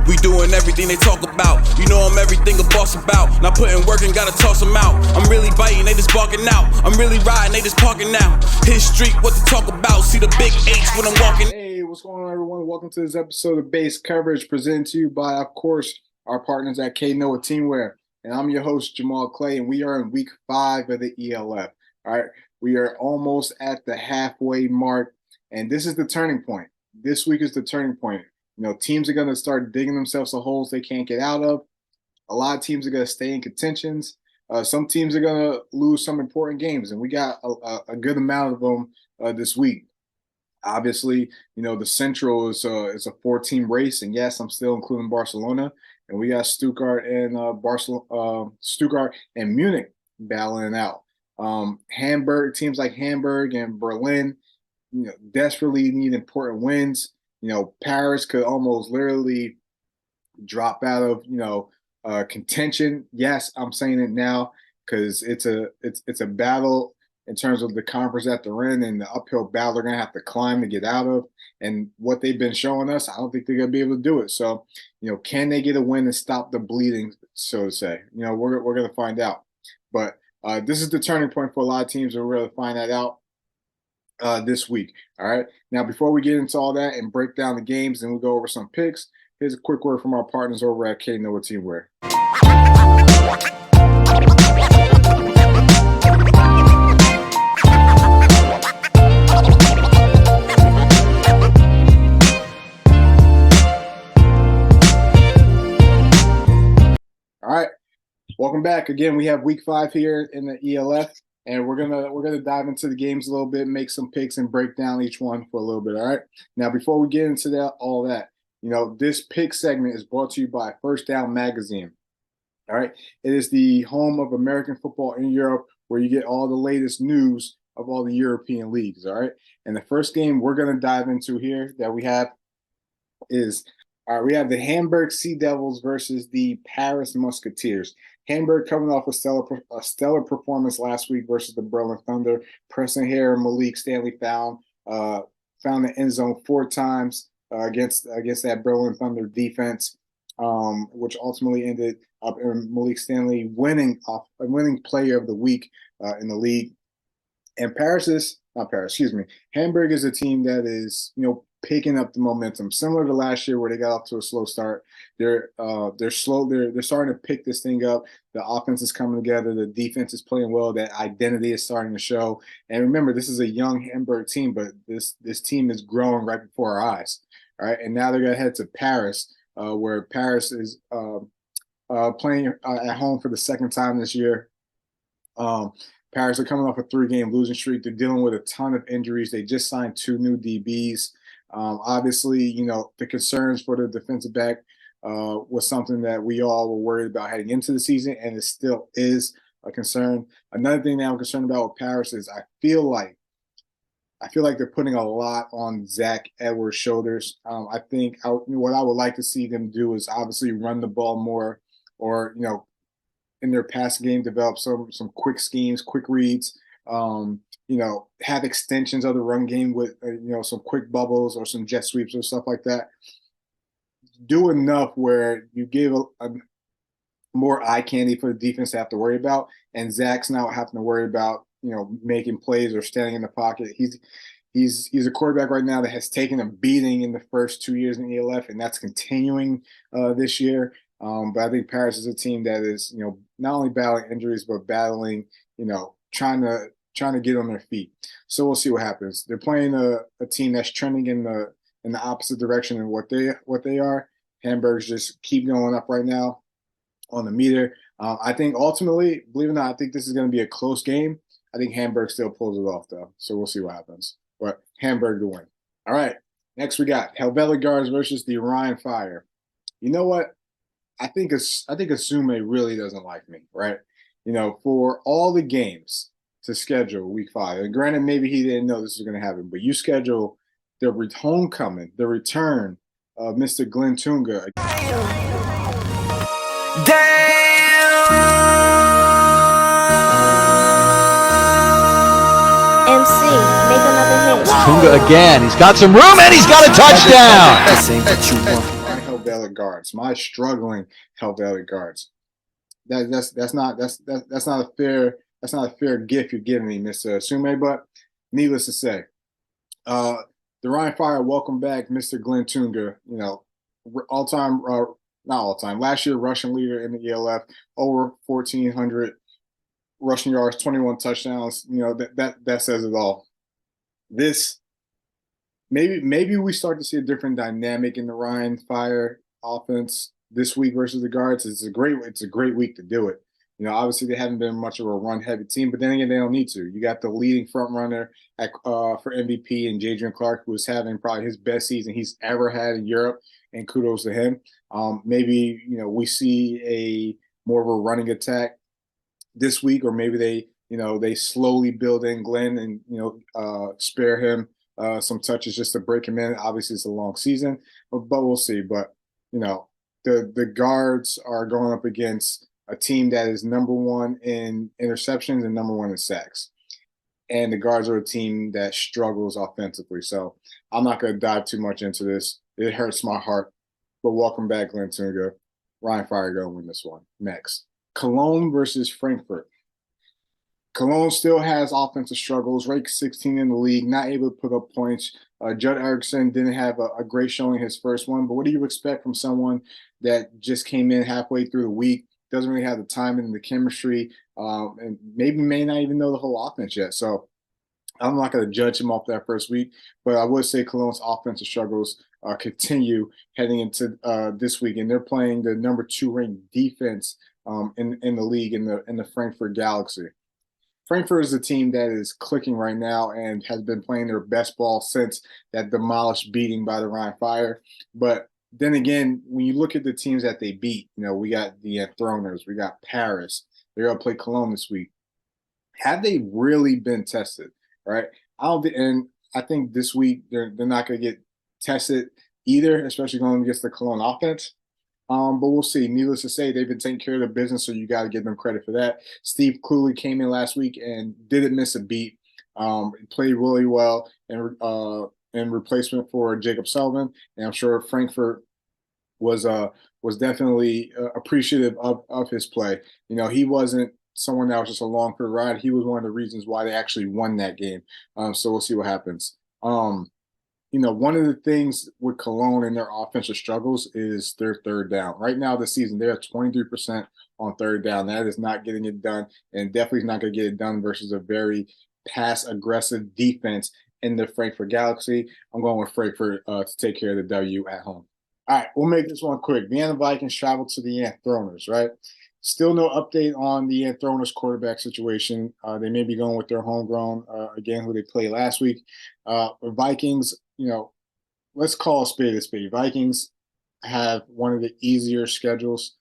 We doing everything they talk about. You know I'm everything a boss about. Not putting work and gotta toss them out. I'm really biting, they just barking out. I'm really riding, they just parking now. His street, what to talk about. See the big H when I'm walking. Hey, what's going on, everyone? Welcome to this episode of Base Coverage, presented to you by, of course, our partners at Knoah Teamwear. And I'm your host, Jamal Clay, and we are in week 5 of the ELF. All right, we are almost at the halfway mark, and this is the turning point. This week is the turning point. You know, teams are going to start digging themselves the holes they can't get out of. A lot of teams are going to stay in contentions. Some teams are going to lose some important games, and we got a good amount of them this week. Obviously, you know, the Central is a 4-team race, and yes, I'm still including Barcelona, and we got Stuttgart and Stuttgart and Munich battling it out. Hamburg, teams like Hamburg and Berlin, you know, desperately need important wins. You know, Paris could almost literally drop out of, you know, contention. Yes, I'm saying it now because it's a battle in terms of the conference that they're in and the uphill battle they're going to have to climb to get out of. And what they've been showing us, I don't think they're going to be able to do it. So, you know, can they get a win and stop the bleeding, so to say? You know, we're going to find out. But this is the turning point for a lot of teams, and we're going to find that out this week. All right. Now, before we get into all that and break down the games and we'll go over some picks, here's a quick word from our partners over at Knoah Teamwear. All right. Welcome back. Again, we have week 5 here in the ELF. And we're gonna dive into the games a little bit, make some picks, and break down each one for a little bit. All right. Now, before we get into all that, you know, this pick segment is brought to you by First Down Magazine. All right. It is the home of American football in Europe, where you get all the latest news of all the European leagues. All right. And the first game we're gonna dive into here that we have is we have the Hamburg Sea Devils versus the Paris Musketeers. Hamburg coming off a stellar performance last week versus the Berlin Thunder. Preston Hare and Malik Stanley found the end zone 4 times against that Berlin Thunder defense, which ultimately ended up in Malik Stanley winning player of the week in the league. And Hamburg is a team that is, you know, picking up the momentum, similar to last year where they got off to a slow start. They're slow. They're starting to pick this thing up. The offense is coming together. The defense is playing well. That identity is starting to show. And remember, this is a young Hamburg team, but this team is growing right before our eyes. All right, and now they're gonna head to Paris, where Paris is playing at home for the second time this year. Paris are coming off a 3-game losing streak. They're dealing with a ton of injuries. They just signed 2 new DBs. Obviously, you know, the concerns for the defensive back was something that we all were worried about heading into the season, and it still is a concern. Another thing that I'm concerned about with Paris is I feel like they're putting a lot on Zach Edwards' shoulders. I think what I would like to see them do is obviously run the ball more, or, you know, in their passing game, develop some quick schemes, quick reads. You know, have extensions of the run game with, you know, some quick bubbles or some jet sweeps or stuff like that. Do enough where you give a more eye candy for the defense to have to worry about, and Zach's not having to worry about, you know, making plays or standing in the pocket. He's a quarterback right now that has taken a beating in the first 2 years in ELF, and that's continuing this year. But I think Paris is a team that is, you know, not only battling injuries but battling, you know, trying to get on their feet. So we'll see what happens. They're playing a team that's trending in the opposite direction of what they are. Hamburg's just keep going up right now on the meter. I think ultimately, believe it or not, I think this is going to be a close game. I think Hamburg still pulls it off though. So we'll see what happens. But Hamburg to win. All right. Next we got Helvetic Guards versus the Orion Fire. You know what? I think Asume really doesn't like me, right? You know, for all the games to schedule week 5. And granted, maybe he didn't know this was going to happen, but you schedule the homecoming, the return of Mr. Glenn Tunga. MC, make another hit. Tunga again. He's got some room and he's got a touchdown. Helvetic guards, my struggling health value guards. That's not a fair gift you're giving me, Mr. Sume. But needless to say, uh, the Ryan Fire welcome back Mr. Glenn Tunga. You know, all time, not all time. Last year, rushing leader in the ELF, over 1,400 rushing yards, 21 touchdowns. You know that says it all. This maybe we start to see a different dynamic in the Ryan Fire offense this week versus the guards. It's a great week to do it. You know, obviously they haven't been much of a run heavy team, but then again, they don't need to. You got the leading front runner for MVP and Jadrian Clark, who is having probably his best season he's ever had in Europe, and kudos to him. Maybe we see a more of a running attack this week, or maybe they slowly build in Glenn and spare him some touches just to break him in. Obviously, it's a long season, but we'll see. But the guards are going up against a team that is number one in interceptions and number one in sacks. And the guards are a team that struggles offensively. So I'm not going to dive too much into this. It hurts my heart. But welcome back, Glenn Tunga. Ryan Fire going to win this one. Next, Cologne versus Frankfurt. Cologne still has offensive struggles, ranked 16 in the league, not able to put up points. Judd Erickson didn't have a great showing his first one, but what do you expect from someone that just came in halfway through the week, doesn't really have the time and the chemistry, and maybe may not even know the whole offense yet? So I'm not going to judge him off that first week, but I would say Cologne's offensive struggles continue heading into this week, and they're playing the number 2 ranked defense in the league in the Frankfurt Galaxy. Frankfurt is a team that is clicking right now and has been playing their best ball since that demolished beating by the Rhine Fire. But then again, when you look at the teams that they beat, we got the Enthroners, we got Paris. They're going to play Cologne this week. Have they really been tested, right? And I think this week they're not going to get tested either, especially going against the Cologne offense. But we'll see. Needless to say, they've been taking care of the business, so you got to give them credit for that. Steve Cluley came in last week and didn't miss a beat. Played really well in replacement for Jacob Sullivan, and I'm sure Frankfurt was definitely appreciative of his play. He wasn't someone that was just along for the ride. He was one of the reasons why they actually won that game. So we'll see what happens. One of the things with Cologne and their offensive struggles is their third down. Right now this season, they're at 23% on third down. That is not getting it done, and definitely not going to get it done versus a very pass-aggressive defense in the Frankfurt Galaxy. I'm going with Frankfurt to take care of the W at home. All right, we'll make this one quick. Vienna Vikings travel to the Enthroners, right? Still no update on the Enthroners quarterback situation. They may be going with their homegrown, again, who they played last week. Vikings, let's call a spade a spade. Vikings have one of the easier schedules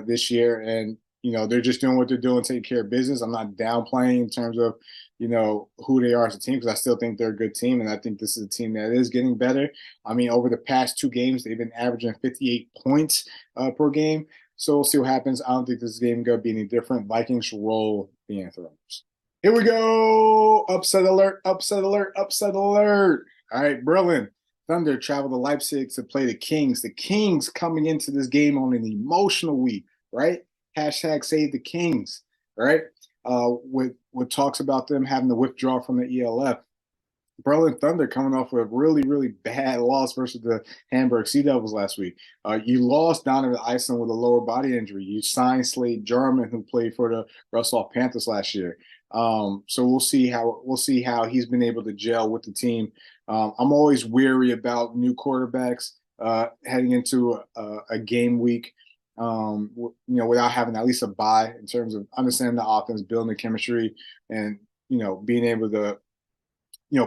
this year, and they're just doing what they're doing, taking care of business. I'm not downplaying in terms of who they are as a team, because I still think they're a good team, and I think this is a team that is getting better. I mean, over the past 2 games, they've been averaging 58 points per game. So we'll see what happens. I don't think this game is going to be any different. Vikings roll the Enthroners. Here we go. Upset alert, upset alert, upset alert. All right, Berlin Thunder travel to Leipzig to play the Kings. The Kings coming into this game on an emotional week, right? Hashtag save the Kings, right? With talks about them having to withdraw from the ELF. Berlin Thunder coming off a really, really bad loss versus the Hamburg Sea Devils last week. You lost Donovan Iceland with a lower body injury. You signed Slade Jarman, who played for the Russell Panthers last year. So we'll see how he's been able to gel with the team. I'm always weary about new quarterbacks heading into a game week, without having at least a bye in terms of understanding the offense, building the chemistry, and being able to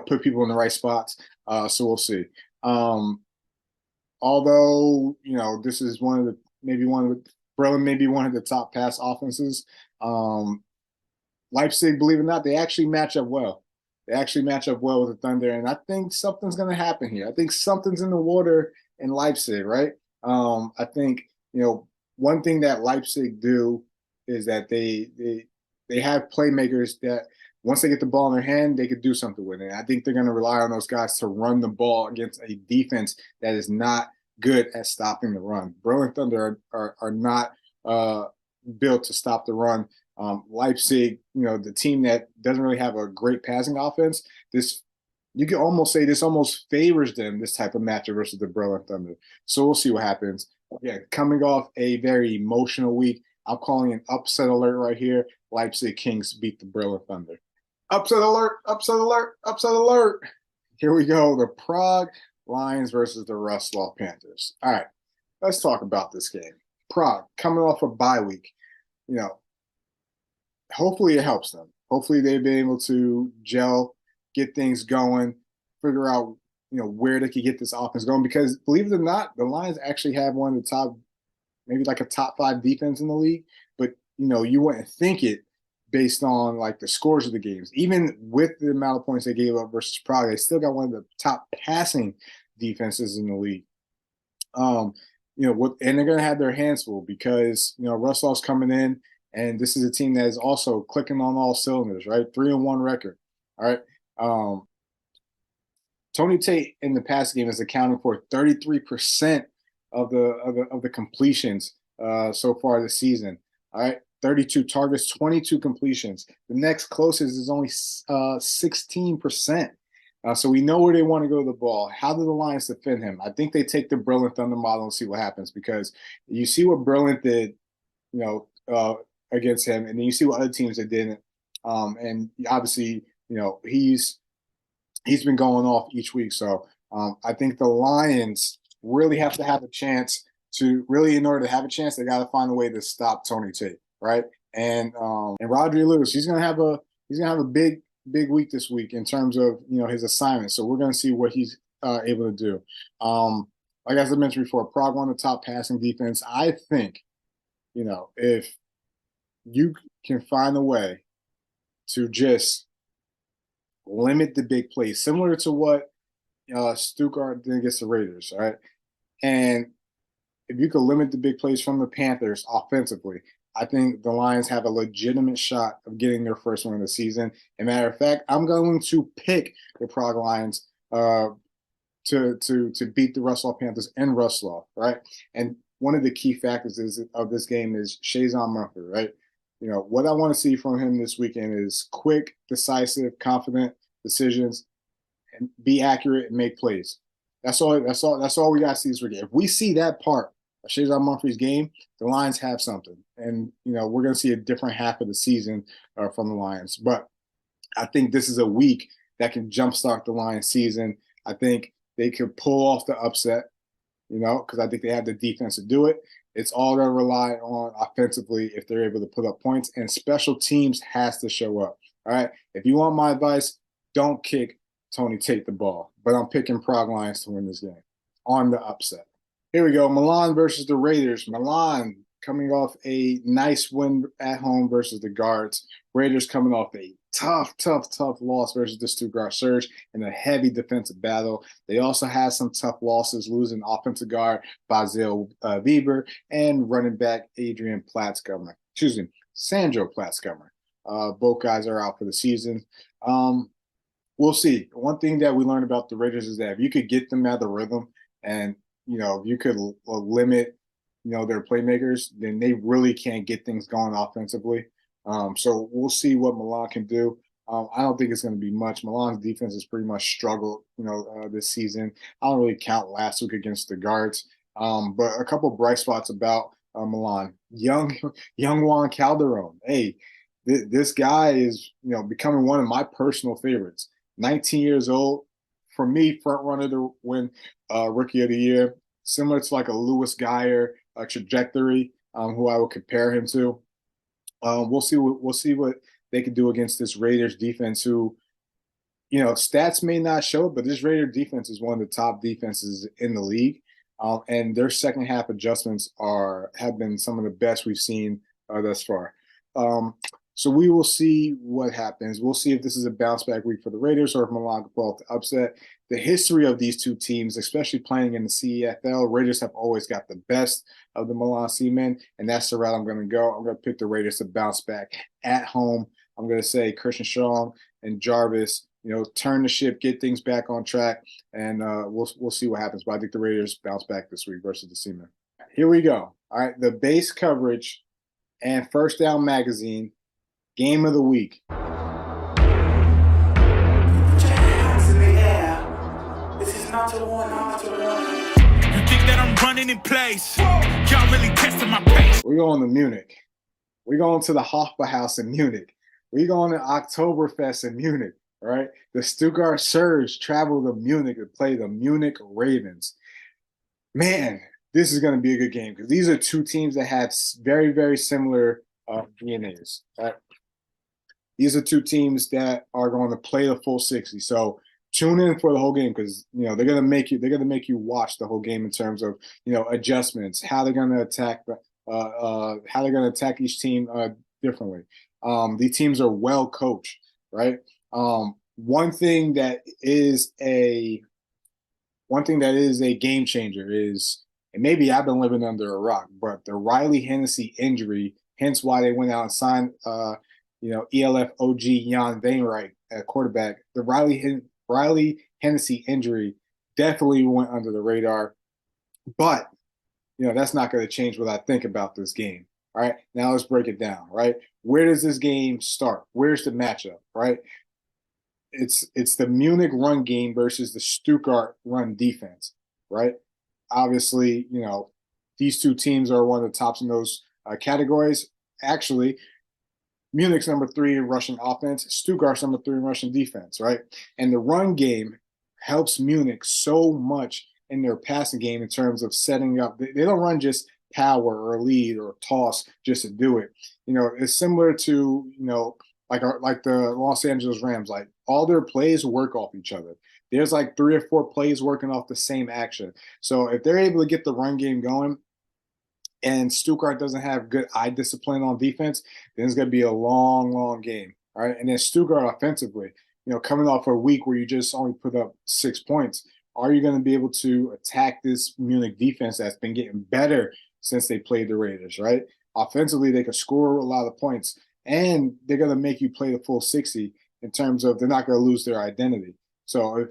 put people in the right spots. So we'll see. Although, this is Berlin may be one of the top pass offenses. Leipzig, believe it or not, they actually match up well. They actually match up well with the Thunder, and I think something's going to happen here. I think something's in the water in Leipzig, right? I think, one thing that Leipzig do is that they have playmakers that once they get the ball in their hand, they could do something with it. I think they're going to rely on those guys to run the ball against a defense that is not good at stopping the run. Berlin Thunder are not built to stop the run. Leipzig, the team that doesn't really have a great passing offense, you can almost say this almost favors them, this type of matchup versus the Berlin Thunder. So we'll see what happens. Yeah, coming off a very emotional week, I'm calling an upset alert right here. Leipzig Kings beat the Berlin Thunder. Upset alert, upset alert, upset alert. Here we go. The Prague Lions versus the Wrocław Panthers. All right, let's talk about this game. Prague coming off a bye week. Hopefully it helps them. Hopefully they've been able to gel, get things going, figure out where they could get this offense going. Because believe it or not, the Lions actually have one of the top, maybe like a top 5 defense in the league. But you wouldn't think it based on like the scores of the games. Even with the amount of points they gave up versus Prague, they still got one of the top passing defenses in the league. And they're going to have their hands full because Russell's coming in, and this is a team that is also clicking on all cylinders, right? 3-1 record. All right. Tony Tate in the past game is accounting for 33% of the completions so far this season. All right. 32 targets, 22 completions. The next closest is only 16%. So we know where they want to go with the ball. How do the Lions defend him? I think they take the Berlin Thunder model and see what happens, because you see what Berlin did, against him, and then you see what other teams that didn't. And obviously, he's been going off each week. So I think the Lions really have to have a chance in order to have a chance, they got to find a way to stop Tony Tate, right? And Rodri Lewis, he's gonna have a big week this week in terms of his assignment. So we're gonna see what he's able to do. Like as I mentioned before, Prague won the top passing defense. I think, if you can find a way to just limit the big plays, similar to what Stuttgart did against the Raiders, all right? And if you could limit the big plays from the Panthers offensively, I think the Lions have a legitimate shot of getting their first win of the season. As a matter of fact, I'm going to pick the Prague Lions to beat the Wrocław Panthers in Wrocław, right? And one of the key factors of this game is Shazon Murphy, right? What I want to see from him this weekend is quick, decisive, confident decisions, and be accurate and make plays. That's all we got to see this weekend. If we see that part of Shazon Murphy's game, the Lions have something. And, we're going to see a different half of the season from the Lions. But I think this is a week that can jumpstart the Lions season. I think they could pull off the upset, because I think they have the defense to do it. It's all going to rely on offensively if they're able to put up points, and special teams has to show up. All right. If you want my advice, don't kick Tony Tate the ball, but I'm picking Prague Lions to win this game on the upset. Here we go. Milan versus the Raiders. Milan coming off a nice win at home versus the Guards. Raiders coming off a tough loss versus the Stuttgart Surge in a heavy defensive battle. They also had some tough losses, losing offensive guard Basil Weber and running back Sandro Platzgummer. Both guys are out for the season. We'll see. One thing that we learned about the Raiders is that if you could get them out of the rhythm, and if you could limit their playmakers, then they really can't get things going offensively. So we'll see what Milan can do. I don't think it's going to be much. Milan's defense has pretty much struggled, this season. I don't really count last week against the Guards. But a couple bright spots about Milan. Young Juan Calderon. Hey, this guy is, becoming one of my personal favorites. 19 years old. For me, front runner to win Rookie of the Year. Similar to like a Lewis Geyer trajectory, who I would compare him to. We'll see what they can do against this Raiders defense, who, stats may not show it, but this Raider defense is one of the top defenses in the league. And their second half adjustments have been some of the best we've seen thus far. So we will see what happens. We'll see if this is a bounce back week for the Raiders or if Milan can pull off the upset. The history of these two teams, especially playing in the CEFL, Raiders have always got the best of the Milan Seamen, and that's the route I'm going to go. I'm going to pick the Raiders to bounce back at home. I'm going to say Christian Strong and Jarvis turn the ship, get things back on track, and we'll see what happens. But I think the Raiders bounce back this week versus the Seamen. Here we go. All right, the base coverage and First Down Magazine game of the week. Not to one, not to one. You think that I'm running in place? Y'all really testing my pace. We're going to Munich. We're going to the Hofbräuhaus in Munich. We're going to Oktoberfest in Munich, right? The Stuttgart Surge travel to Munich to play the Munich Ravens. Man, this is going to be a good game because these are two teams that have very, very similar DNAs. Right? These are two teams that are going to play the full 60. So tune in for the whole game because they're gonna make you watch the whole game in terms of adjustments, how they're gonna attack each team differently. These teams are well coached, right? One thing that is a game changer is, and maybe I've been living under a rock, but the Riley Hennessy injury, hence why they went out and signed ELF OG Jan Wainwright at quarterback. The Riley Hennessy injury definitely went under the radar, but that's not going to change what I think about this game. All right, now let's break it down. Right, where does this game start? Where's the matchup? Right, it's the Munich run game versus the Stuttgart run defense. Right, obviously, these two teams are one of the tops in those categories. Actually, Munich's number 3 in rushing offense, Stuttgart's number 3 in rushing defense, right? And the run game helps Munich so much in their passing game in terms of setting up. They don't run just power or lead or toss just to do it. It's similar to, like the Los Angeles Rams. Like all their plays work off each other. There's like 3 or 4 plays working off the same action. So if they're able to get the run game going, and Stuttgart doesn't have good eye discipline on defense, then it's going to be a long, long game. All right. And then Stuttgart offensively, coming off a week where you just only put up 6 points, are you going to be able to attack this Munich defense that's been getting better since they played the Raiders, right? Offensively, they can score a lot of points, and they're going to make you play the full 60 in terms of they're not going to lose their identity. So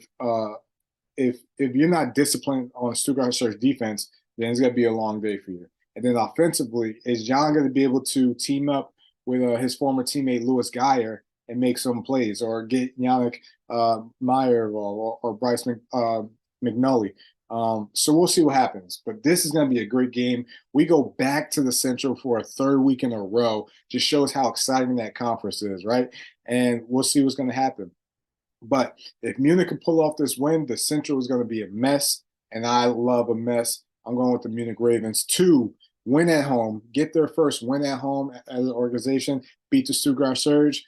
if you're not disciplined on Stuttgart Surge defense, then it's going to be a long day for you. And then offensively, is John going to be able to team up with his former teammate Louis Geyer and make some plays, or get Yannick Meyer or Bryce McNully? So we'll see what happens. But this is going to be a great game. We go back to the Central for a 3rd week in a row. Just shows how exciting that conference is, right? And we'll see what's going to happen. But if Munich can pull off this win, the Central is going to be a mess, and I love a mess. I'm going with the Munich Ravens to win at home, get their first win at home as an organization, beat the Stuttgart Surge.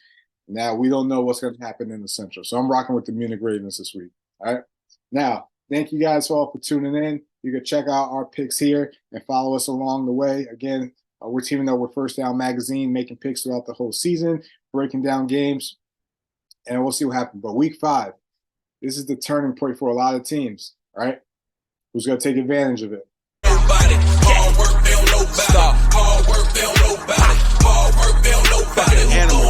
Now, we don't know what's going to happen in the Central. So I'm rocking with the Munich Ravens this week. All right. Now, thank you guys all for tuning in. You can check out our picks here and follow us along the way. Again, we're teaming up with First Down Magazine, making picks throughout the whole season, breaking down games, and we'll see what happens. But week 5, this is the turning point for a lot of teams. All right. Who's going to take advantage of it? Nobody. Hard work, they don't know about it. Hard work, they don't know about it. Hard work, they don't know about it. Animal.